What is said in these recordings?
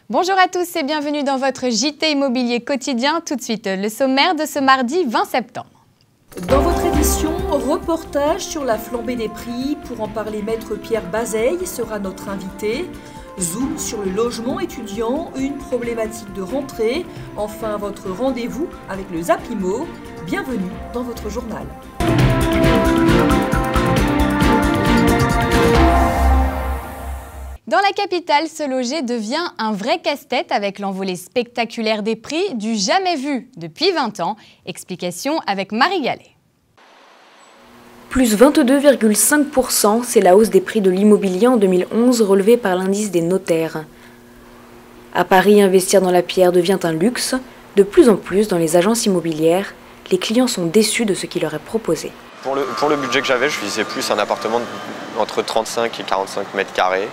Bonjour à tous et bienvenue dans votre JT Immobilier quotidien. Tout de suite, le sommaire de ce mardi 20 septembre. Dans votre édition, reportage sur la flambée des prix. Pour en parler, Maître Pierre Bazeille sera notre invité. Zoom sur le logement étudiant, une problématique de rentrée. Enfin, votre rendez-vous avec le Zapimo. Bienvenue dans votre journal. Dans la capitale, se loger devient un vrai casse-tête avec l'envolée spectaculaire des prix du jamais vu depuis 20 ans. Explication avec Marie Gallet. Plus 22,5%, c'est la hausse des prix de l'immobilier en 2011 relevée par l'indice des notaires. À Paris, investir dans la pierre devient un luxe. De plus en plus, dans les agences immobilières, les clients sont déçus de ce qui leur est proposé. Pour le budget que j'avais, je visais plus un appartement entre 35 et 45 mètres carrés.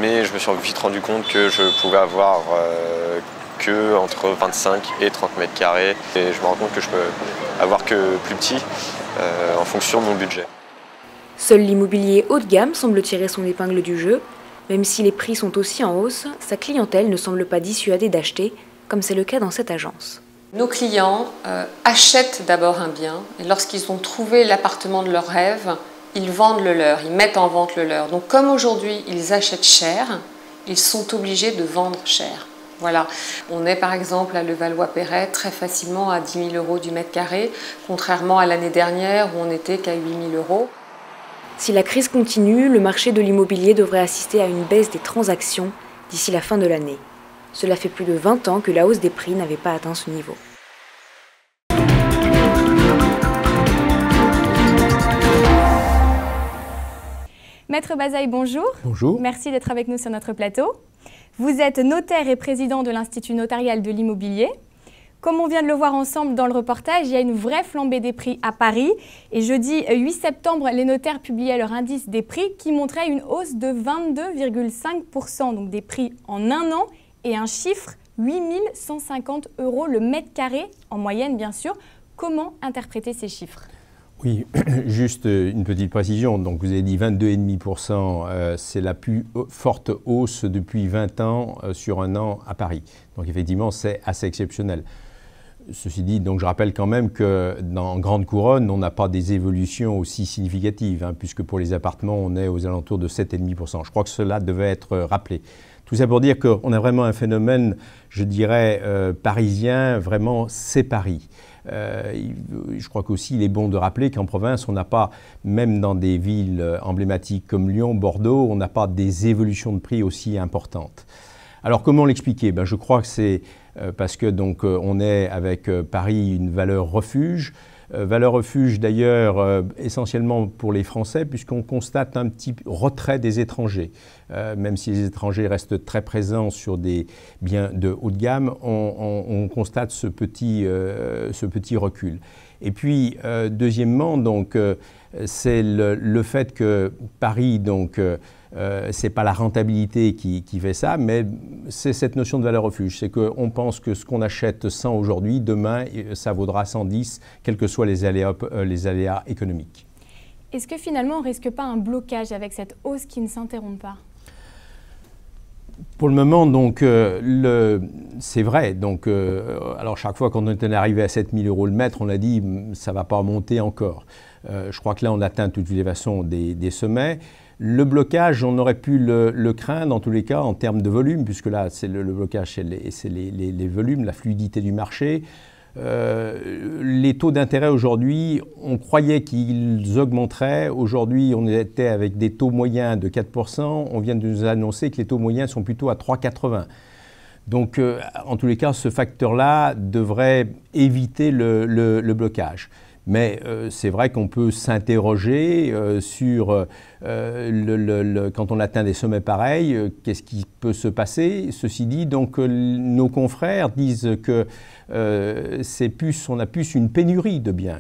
Mais je me suis vite rendu compte que je pouvais avoir que entre 25 et 30 mètres carrés. Et je me rends compte que je peux avoir que plus petit en fonction de mon budget. Seul l'immobilier haut de gamme semble tirer son épingle du jeu. Même si les prix sont aussi en hausse, sa clientèle ne semble pas dissuadée d'acheter, comme c'est le cas dans cette agence. Nos clients achètent d'abord un bien et lorsqu'ils ont trouvé l'appartement de leur rêve, ils vendent le leur, ils mettent en vente le leur. Donc comme aujourd'hui ils achètent cher, ils sont obligés de vendre cher. Voilà. On est par exemple à Levallois-Perret très facilement à 10 000 € du mètre carré, contrairement à l'année dernière où on n'était qu'à 8 000 €. Si la crise continue, le marché de l'immobilier devrait assister à une baisse des transactions d'ici la fin de l'année. Cela fait plus de 20 ans que la hausse des prix n'avait pas atteint ce niveau. Maître Bazeille, bonjour. Bonjour. Merci d'être avec nous sur notre plateau. Vous êtes notaire et président de l'Institut notarial de l'immobilier. Comme on vient de le voir ensemble dans le reportage, il y a une vraie flambée des prix à Paris. Et jeudi 8 septembre, les notaires publiaient leur indice des prix qui montrait une hausse de 22,5%, donc des prix en un an. Et un chiffre, 8 150 € le mètre carré, en moyenne bien sûr. Comment interpréter ces chiffres ? Oui, juste une petite précision. Donc vous avez dit 22,5%, c'est la plus forte hausse depuis 20 ans sur un an à Paris. Donc effectivement, c'est assez exceptionnel. Ceci dit, donc je rappelle quand même que dans Grande Couronne, on n'a pas des évolutions aussi significatives, puisque pour les appartements, on est aux alentours de 7,5%. Je crois que cela devait être rappelé. Tout ça pour dire qu'on a vraiment un phénomène, je dirais, parisien, vraiment c'est Paris. Je crois qu'aussi il est bon de rappeler qu'en province, on n'a pas, même dans des villes emblématiques comme Lyon, Bordeaux, on n'a pas des évolutions de prix aussi importantes. Alors comment l'expliquer ? Je crois que c'est parce que donc on est avec Paris une valeur refuge. Valeur refuge d'ailleurs essentiellement pour les Français puisqu'on constate un petit retrait des étrangers. Même si les étrangers restent très présents sur des biens de haut de gamme, on constate ce petit recul. Et puis deuxièmement, donc, c'est le fait que Paris, donc, c'est pas la rentabilité qui fait ça, mais c'est cette notion de valeur refuge. C'est qu'on pense que ce qu'on achète 100 aujourd'hui, demain, ça vaudra 110, quels que soient les aléas économiques. Est-ce que finalement, on ne risque pas un blocage avec cette hausse qui ne s'interrompt pas ? Pour le moment, donc, c'est vrai. Donc, alors, chaque fois qu'on est arrivé à 7 000 € le mètre, on a dit ça ne va pas monter encore. Je crois que là, on atteint de toutes les façons des sommets. Le blocage, on aurait pu le craindre, en tous les cas, en termes de volume, puisque là, c'est le blocage, c'est les volumes, la fluidité du marché. Les taux d'intérêt aujourd'hui, on croyait qu'ils augmenteraient. Aujourd'hui, on était avec des taux moyens de 4%. On vient de nous annoncer que les taux moyens sont plutôt à 3,80. Donc, en tous les cas, ce facteur-là devrait éviter le blocage. Mais c'est vrai qu'on peut s'interroger sur quand on atteint des sommets pareils, qu'est-ce qui peut se passer. Ceci dit, donc nos confrères disent que on a plus une pénurie de biens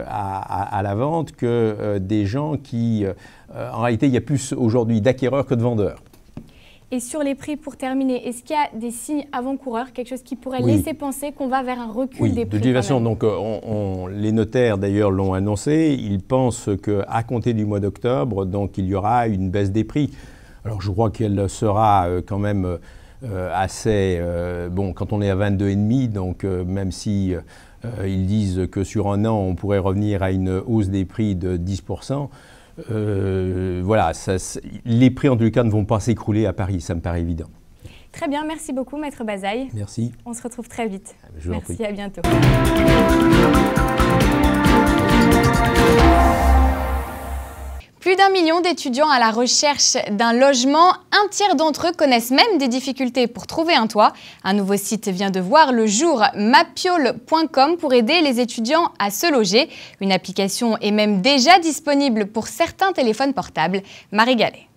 à la vente que des gens qui... en réalité, il y a plus aujourd'hui d'acquéreurs que de vendeurs. Et sur les prix, pour terminer, est-ce qu'il y a des signes avant-coureurs, quelque chose qui pourrait laisser penser qu'on va vers un recul des prix? De toute façon, donc, les notaires d'ailleurs l'ont annoncé, ils pensent qu'à compter du mois d'octobre, donc il y aura une baisse des prix. Alors je crois qu'elle sera quand même assez... bon, quand on est à 22,5, donc même si ils disent que sur un an, on pourrait revenir à une hausse des prix de 10%, voilà, les prix en tout cas ne vont pas s'écrouler à Paris, ça me paraît évident. Très bien, merci beaucoup Maître Bazaille. Merci. On se retrouve très vite. Je vous en prie. Merci, à bientôt. Plus d'1 million d'étudiants à la recherche d'un logement, un tiers d'entre eux connaissent même des difficultés pour trouver un toit. Un nouveau site vient de voir le jour, mapiol.com, pour aider les étudiants à se loger. Une application est même déjà disponible pour certains téléphones portables. Marie Gallet.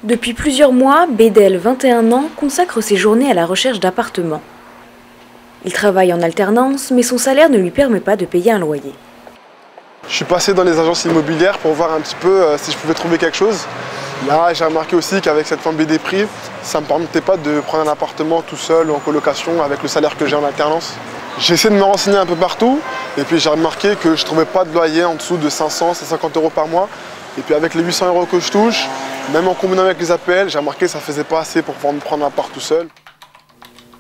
Depuis plusieurs mois, Bédel, 21 ans, consacre ses journées à la recherche d'appartements. Il travaille en alternance, mais son salaire ne lui permet pas de payer un loyer. Je suis passé dans les agences immobilières pour voir un petit peu si je pouvais trouver quelque chose. Là, j'ai remarqué aussi qu'avec cette flambée des prix, ça ne me permettait pas de prendre un appartement tout seul ou en colocation avec le salaire que j'ai en alternance. J'ai essayé de me renseigner un peu partout et puis j'ai remarqué que je ne trouvais pas de loyer en dessous de 500 à 50 € par mois. Et puis avec les 800 € que je touche, même en combinant avec les APL, j'ai remarqué que ça ne faisait pas assez pour pouvoir me prendre un appart tout seul.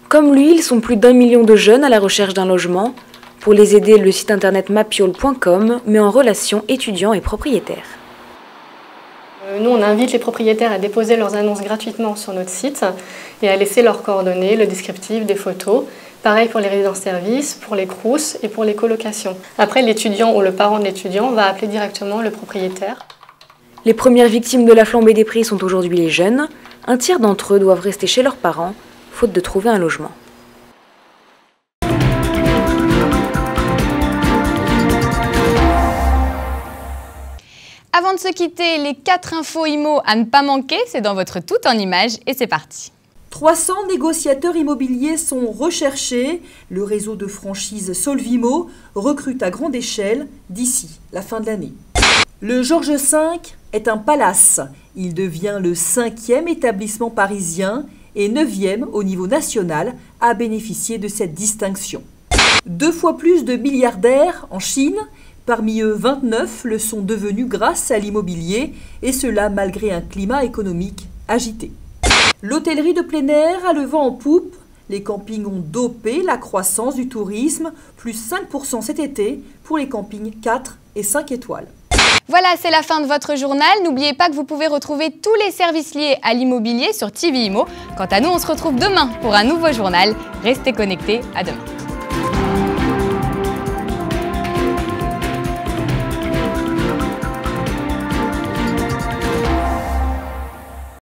Comme lui, ils sont plus d'1 million de jeunes à la recherche d'un logement. Pour les aider, le site internet mapiol.com met en relation étudiants et propriétaires. Nous, on invite les propriétaires à déposer leurs annonces gratuitement sur notre site et à laisser leurs coordonnées, le descriptif, des photos. Pareil pour les résidences-services, pour les CROUS et pour les colocations. Après, l'étudiant ou le parent de l'étudiant va appeler directement le propriétaire. Les premières victimes de la flambée des prix sont aujourd'hui les jeunes. Un tiers d'entre eux doivent rester chez leurs parents, faute de trouver un logement. Avant de se quitter, les 4 infos IMO à ne pas manquer, c'est dans votre Tout en Images et c'est parti. 300 négociateurs immobiliers sont recherchés. Le réseau de franchise Solvimo recrute à grande échelle d'ici la fin de l'année. Le Georges V est un palace. Il devient le 5e établissement parisien et 9e au niveau national à bénéficier de cette distinction. 2 fois plus de milliardaires en Chine. Parmi eux, 29 le sont devenus grâce à l'immobilier, et cela malgré un climat économique agité. L'hôtellerie de plein air a le vent en poupe. Les campings ont dopé la croissance du tourisme, plus 5% cet été pour les campings 4 et 5 étoiles. Voilà, c'est la fin de votre journal. N'oubliez pas que vous pouvez retrouver tous les services liés à l'immobilier sur TV Imo. Quant à nous, on se retrouve demain pour un nouveau journal. Restez connectés, à demain.